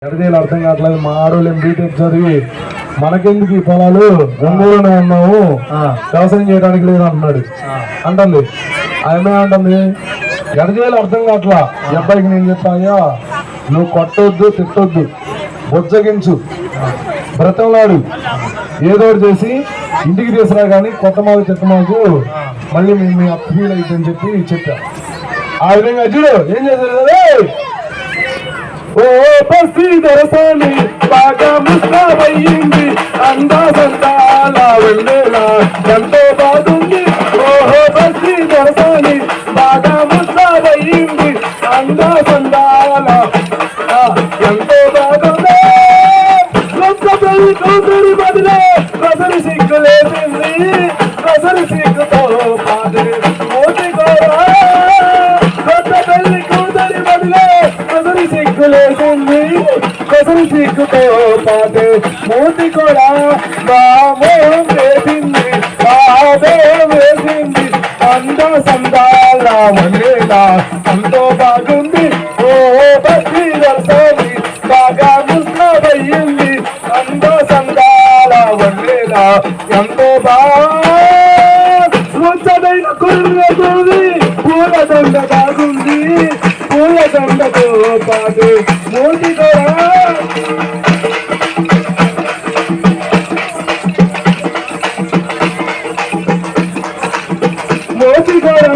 ఎడదేలు అర్థం కావట్లేదు. మా ఆడోళ్ళు బీటెక్ చదివి మనకెందుకు ఈ పొలాలు ఒంగోలునే ఉన్నాము, వ్యవసాయం చేయడానికి లేదు అంటున్నాడు అంటుంది. ఆమె అంటుంది ఎడదేలు అర్థం కావట్లా. ఈ అబ్బాయికి నేను చెప్పాయా, నువ్వు కొట్టొద్దు తిట్టొద్దు, బొజ్జగించు, బ్రతంలాడు, ఏదో చేసి ఇంటికి తీసుకురా కానీ కొత్త మాకు తిట్ట మాకు మళ్ళీ మీ అప్ ఫీల్ అయిపోయిందని చెప్పి చెప్పా. ఆ విధంగా చూడు ఏం చేశారు. ఓ బస్తీ దొరసాని బాగా ముస్తాబయ్యింది, అందా సంతాల వెళ్ళేలా ఎంతో బాగుంది. ఓహో బస్తీ దొరసాని బాగా ముస్తాబయ్యింది, అందా సంతాల ఎంతో బాగుంది. కూతురి బదిలే ప్రసరి సిగ్గులేసింది, ప్రసరి సిగ్గుతో పాటు మోటి గోరా. కొత్త పెళ్లి కూతురి బదిలే ప్రసరి సిగ్గులేసింది, ప్రసరి సిగ్గుతో పాటు మోటి కూడా బామోహం వేసింది, బామోహం వేసింది. అంద సందాల వల్లేలా ఎంతో బాగుంది. ఓ బస్తీ దర్శని బాగా ముస్తాబయ్యింది, అంద సందాల వల్లేలా ఎంతో బాగుందైన కుర్రది పూల దండ బాగుంది, పూల దండతో పాటు మోటి కూడా. మోటి కూడా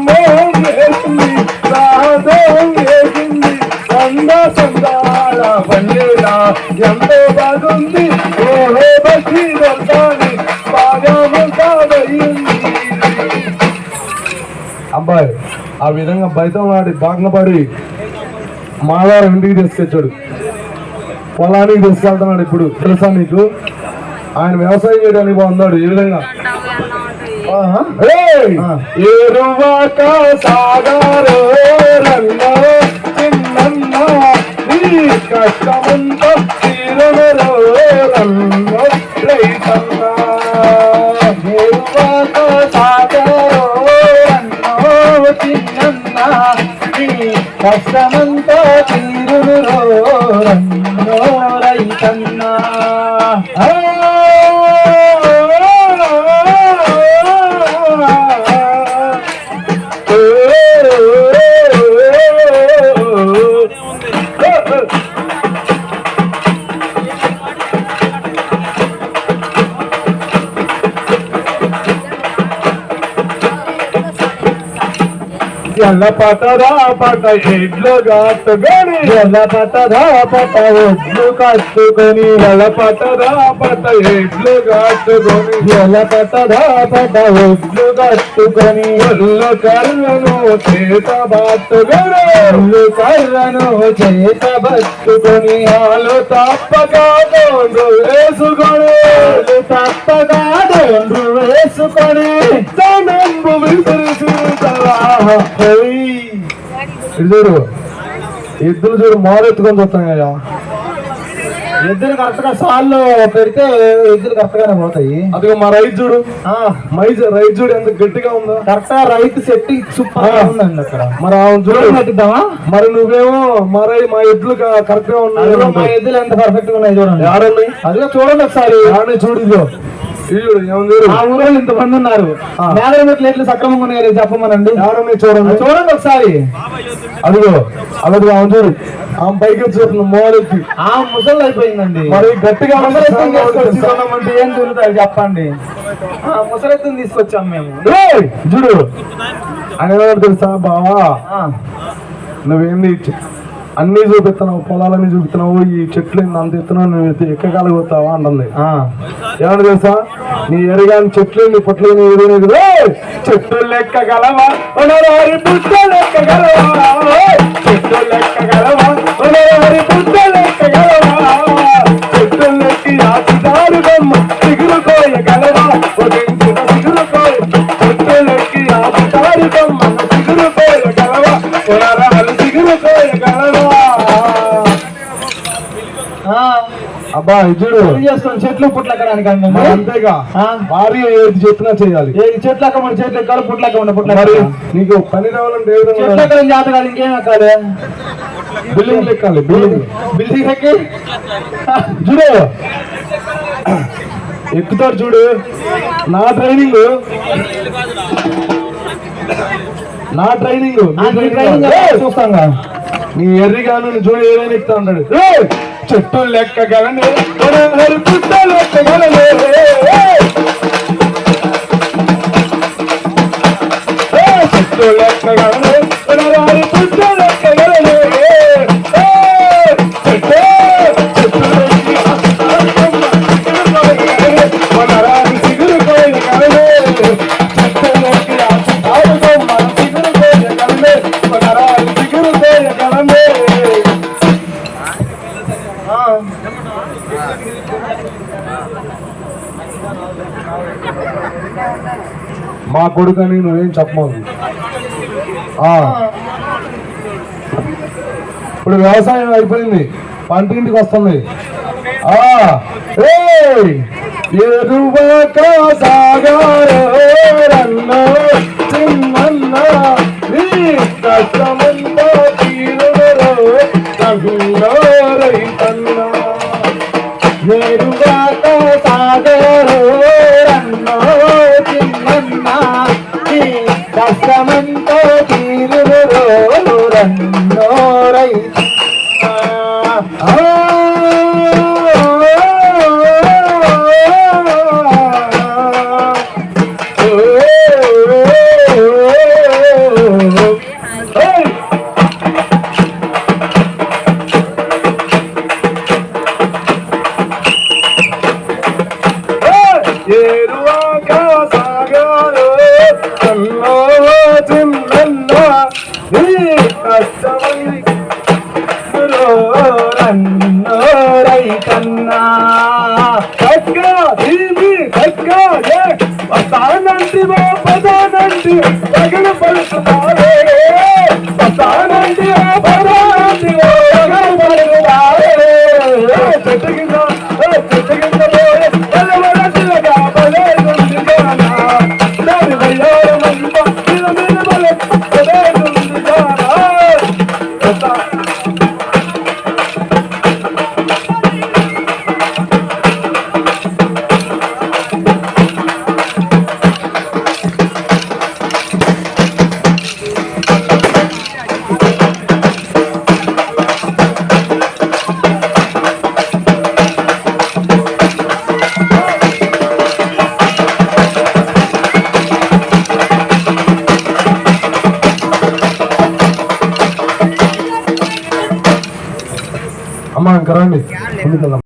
మోహం వేసింది, రాహదోహం వేసింది. అంద సందాల వల్లేలా ఎంతో బాగుంది. ఓహో బస్తీ దర్శని బాగా ముస్తాబయ్యింది. అబ్బాయి ఆ విధంగా బయటం వాడి బాగ్నపడి మావారు ఇంటికి తీసుకొచ్చాడు, పొలానికి తీసుకెళ్తున్నాడు. ఇప్పుడు తెలుసా నీకు, ఆయన వ్యవసాయం చేయడానికి బాగున్నాడు. ఈ విధంగా ఏరువాక సాగారో రన్నో చిన్న నీ కష్టముందో తీరనరో రన్నో రైతన్నా. ఏరువాక సాగారో రన్నో చిన్న నీ కష్టమంతో తీరునరో రన్నో రైతన్నా. ఎల్ల పట్టదా పట్ట ఎడ్లు కట్టుకొని, ఎల్ల పట్టదా పట్ట ఒడ్లు కట్టుకొని, ఎల్ల పట్టదా పట్ట ఎడ్లు కట్టుకొని, ఎల్ల పట్టదా పట్ట ఒడ్లు కట్టుకొని. ఒళ్ళు కర్రను చేత పట్టుకొని, ఒళ్ళు కర్రను చేత పట్టుకొని. ఆలు తప్పగా దోండ్రు వేసుకొని, ఆలు తప్పగా దోండ్రు వేసుకొని. తనంబు విసిరిసి చూడు ఎద్దులు చూడు మోరెత్తుకొని చూస్తాం కదా. ఎద్దులు కరెక్ట్ గా సాల్లో పెడితే ఎద్దులు కరెక్ట్ గానే పోతాయి. అదిగో మా రైతు చూడు, రైతు చూడు ఎంత గట్టిగా ఉందో. కరెక్ట్ గా రైతు సెట్టి సూపర్ ఉందండి అక్కడ. మరి చూడు కట్టిద్దామా. మరి నువ్వేమో మా ఎద్దులు కరెక్ట్ గా ఉన్నాయి. మా ఎద్దులు ఎంత పర్ఫెక్ట్ గా ఉన్నాయి చూడండి. ఆడున్నాయి అదిగో చూడండి ఒకసారి. చూడు ఇదిగో ఆ ఊళ్ళో ఇంతమంది ఉన్నారు, మేదల మెట్లు ఎట్లు సక్రమంగా ఉన్నాయి చెప్పమనండి. చూడండి చూడండి ఒకసారి. అదిగో అలాగే ఆమె చూడు, ఆమె పైకి వచ్చి మోరెత్తి ఆ ముసలు అయిపోయిందండి. మరి గట్టిగా తీసుకొచ్చామంటే ఏం జరుగుతుంది చెప్పండి. ముసలెత్తుని తీసుకొచ్చాం మేము. చూడు ఆయన తెలుసా బావా, నువ్వేంది అన్ని చూపిస్తున్నావు, పొలాలన్నీ చూపిస్తున్నావు, ఈ చెట్లు అంత ఎత్తున్నావు, నువ్వు ఎక్కగలుగుతావా అంటుంది. ఏమన్నా తెలుసా, నీ ఎరగాని చెట్లు నీ పొట్లు ఎదుగునే చెట్లు లెక్కగలవా, పుట్ట లెక్కగలవా, చెట్లు లెక్కగలవా, పుట్ట లెక్కగలవా, చెట్లు లెక్కి ఆకుదారు బొమ్మ సిగురుకోయగలవా, సిగురుకోయ, చెట్లు లెక్కి ఆకుదారు బొమ్మ సిగురుకోయగలవా, సిగురుకోయగలవా. అబ్బా చూడు చేస్తాను చెట్లు పుట్లు ఎక్కడానికి అంతేగా భార్య ఏది చెప్పినా చేయాలి. ఏది చెట్లు ఎక్కమని చెట్లు ఎక్కాలి, పుట్లు ఎక్కమని పుట్లు. మరి నీకు పని రావాలంటే చెట్లు ఎక్కడం జాతకాలు ఇంకేం ఎక్కాలి. బిల్డింగ్ ఎక్కాలి, బిల్డింగ్ ఎక్కి చూడు, ఎక్కుతాడు చూడు. నా ట్రైనింగ్ చూస్తాగా. నీ ఎర్రిగాను చూడు, ఏదైనా ఎక్కుతా ఉంటాడు. చెట్టు లెక్కగలని పుట్ట లెక్కగలనే, చెట్టు లెక్కగలని పుట్ట లెక్కగలనే, సిగురు కోయిన కలనే, చెట్టులోకి మన సిగురు కోయిన కలనే, సిగురు కోయిన కలనే. మా కొడుకని నువ్వేం చెప్పమాకు. ఇప్పుడు వ్యవసాయం అయిపోయింది, పంటింటికి వస్తుంది. ఎరువక సాగారన్నో చిన్న కష్టమంతా తీరునరో రైతన్నా. ఎరువక సాగారన్నో చిన్న కష్టమంతా తీరునరో రన్నో రైతన్నా. రైతన్నా పదానంటి పదానంటి పగల పలుకుతారే, పదానంటి పదానంటి పగల పలుకుతారే. చెట్టు కింద చెట్టు కింద పోయే బలవరసిలగా బలే ఉంది జానా, దాని బయ్యారు మంద మీద మీద బలే బలే ఉంది జానా. అమ్మా ఇంకా రండి, ముందుకెళ్దాం.